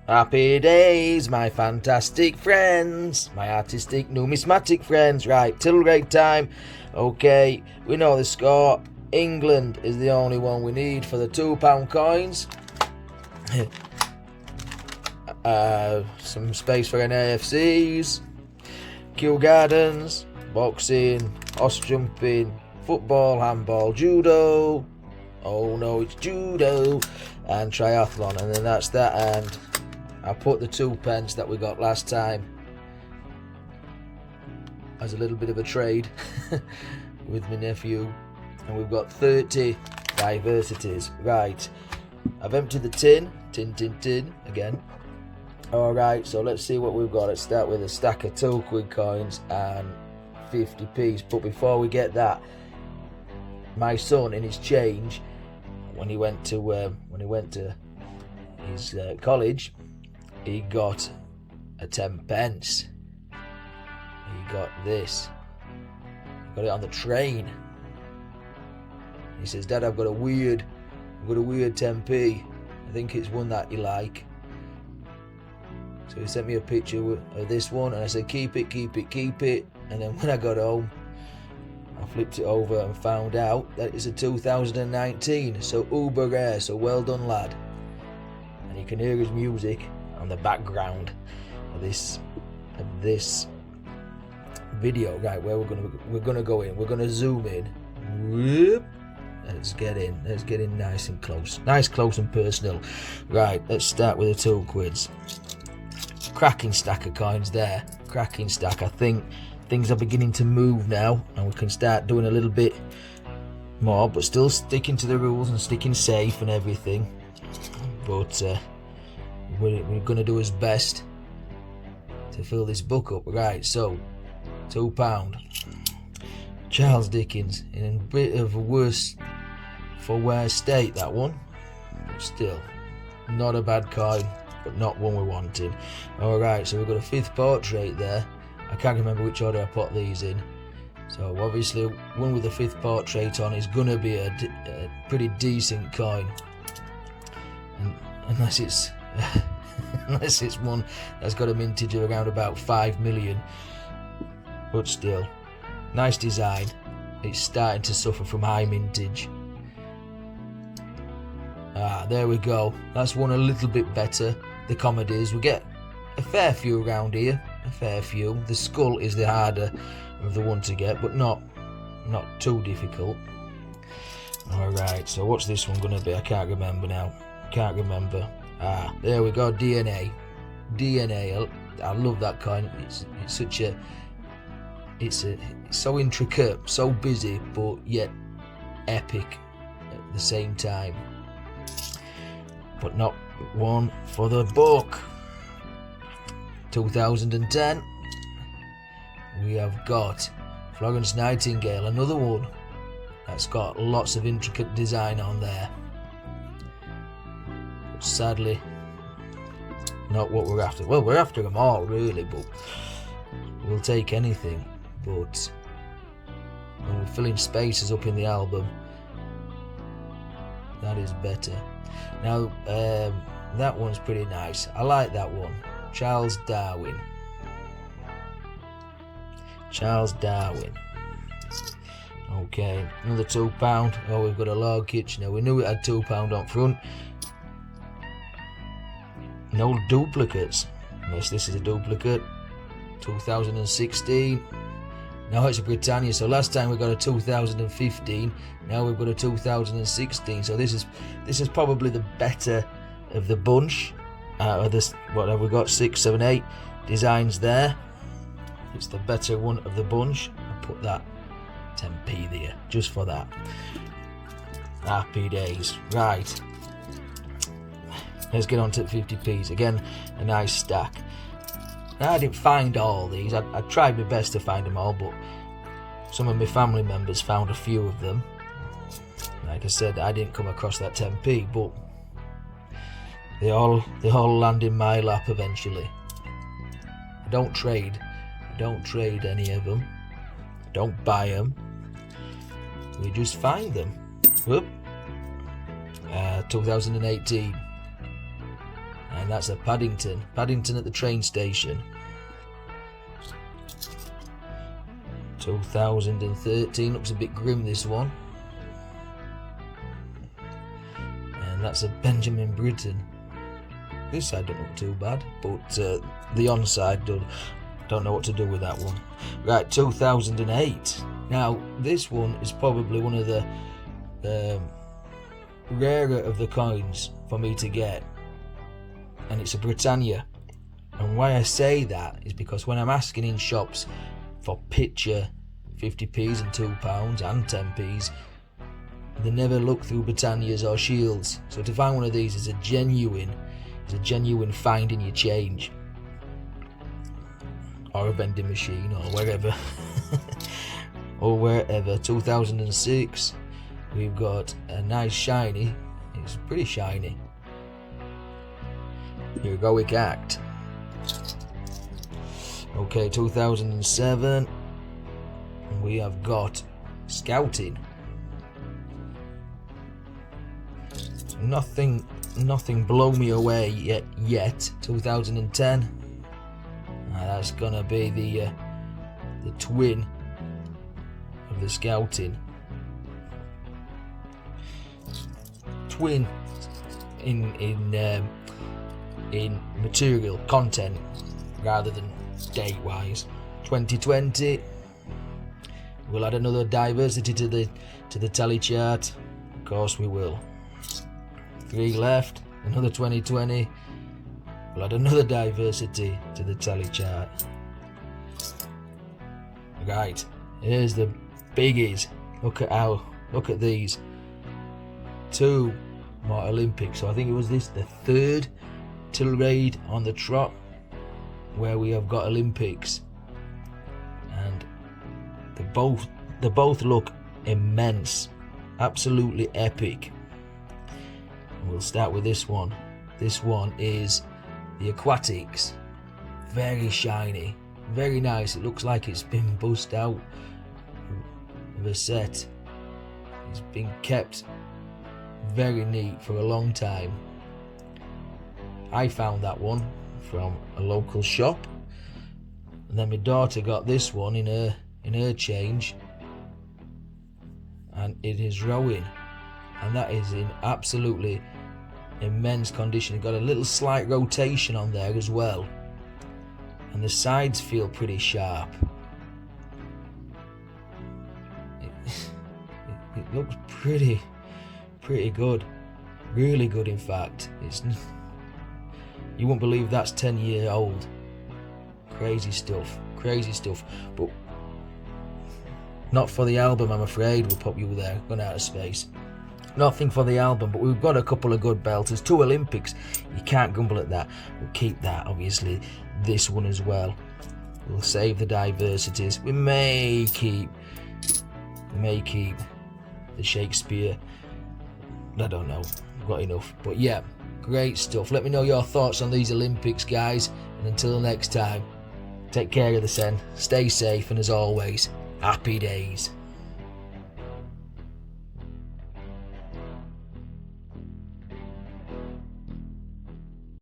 Happy days, my fantastic friends, my artistic numismatic friends. Right, till great time. Okay, we know the score. England is the only one we need for the £2 coins. Some space for NAFCs, Kew Gardens, boxing, horse jumping, football, handball, judo. Oh no, it's judo, and triathlon, and then that's that. And I put the 2p that we got last time as a little bit of a trade with my nephew, and we've got 30 diversities. Right, I've emptied the tin again. Alright, so let's see what we've got. Let's start with a stack of £2 coins and 50p's. But before we get that, my son, in his change, when he went to his college, he got a 10p. He got this. He got it on the train. He says, "Dad, I've got a weird 10p. I think it's one that you like." So he sent me a picture of this one, and I said, keep it. And then when I got home, I flipped it over and found out that it's a 2019, so uber rare, so well done, lad. And you can hear his music on the background of this video. Right, where we're gonna go in, we're gonna zoom in. Whoop. Let's get in nice and close, close and personal. Right, let's start with the £2. Cracking stack of coins there, cracking stack. I think things are beginning to move now, and we can start doing a little bit more, but still sticking to the rules and sticking safe and everything. But we're going to do his best to fill this book up. Right, so £2. Charles Dickens, in a bit of a worse for wear state, that one, but still not a bad coin, but not one we wanted. Alright, so we've got a 5th portrait there. I can't remember which order I put these in. So obviously one with the 5th portrait on is going to be a pretty decent coin. Unless it's unless it's one that's got a mintage of around about 5 million. But still, nice design. It's starting to suffer from high mintage. There we go. That's one a little bit better. The comedies, we get a fair few around here, a fair few. The skull is the harder of the one to get, but not too difficult. Alright, so what's this one going to be? I can't remember now. There we go, DNA. I love that coin. It's such a, it's so intricate, so busy, but yet epic at the same time. But not one for the book. 2010, we have got Florence Nightingale, another one that's got lots of intricate design on there. But sadly, not what we're after. Well, we're after them all really, but we'll take anything. But when we're filling spaces up in the album, that is better. Now, that one's pretty nice. I like that one. Charles Darwin. Okay, another £2. Oh, we've got a log kitchen. Now, we knew it had £2 up front. No duplicates. Unless this is a duplicate. 2016. Now it's a Britannia. So last time we got a 2015. Now we've got a 2016. So this is probably the better of the bunch. Of this, what have we got? 6, 7, 8 designs there. It's the better one of the bunch. I'll put that 10p there just for that. Happy days. Right. Let's get on to 50p's. Again, a nice stack. Now, I didn't find all these. I tried my best to find them all, but some of my family members found a few of them. Like I said, I didn't come across that 10p, but they all land in my lap eventually. I don't trade any of them. I don't buy them. We just find them. Whoop. 2018. And that's a Paddington at the train station. 2013, looks a bit grim, this one. And that's a Benjamin Britten. This side don't look too bad, but the on side don't know what to do with that one. Right, 2008. Now this one is probably one of the rarer of the coins for me to get, and it's a Britannia. And why I say that is because when I'm asking in shops for picture 50p's and £2 and 10p's, they never look through Britannias or Shields. So to find one of these is a genuine find in your change, or a vending machine, or wherever. Or wherever. 2006, we've got a nice shiny. It's pretty shiny. Heroic Act. Okay, 2007, we have got Scouting. Nothing blow me away yet. 2010. That's gonna be the twin of the Scouting. Twin in material content rather than date wise. 2020, we'll add another diversity to the tally chart. Of course we will. 3 left, another 2020. We'll add another diversity to the tally chart. Right, here's the biggies. Look at these. 2 more Olympics. So I think it was the third till raid on the trot where we have got Olympics, and they both look immense, absolutely epic. We'll start with this one. This one is the Aquatics. Very shiny, very nice. It looks like it's been bussed out of a set. It's been kept very neat for a long time. I found that one from a local shop, and then my daughter got this one in her change, and it is rowing, and that is in absolutely immense condition. It got a little slight rotation on there as well, and the sides feel pretty sharp. It looks pretty good, really good. In fact, you won't believe that's 10 years old. Crazy stuff, but not for the album, I'm afraid. We'll pop you there, gone out of space. Nothing for the album, but we've got a couple of good belters. 2 Olympics, you can't grumble at that. We'll keep that, obviously, this one as well. We'll save the diversities. We may keep the Shakespeare. I don't know, we've got enough, but yeah, great stuff. Let me know your thoughts on these Olympics, guys, and until next time, take care of the Sen, stay safe, and as always, happy days.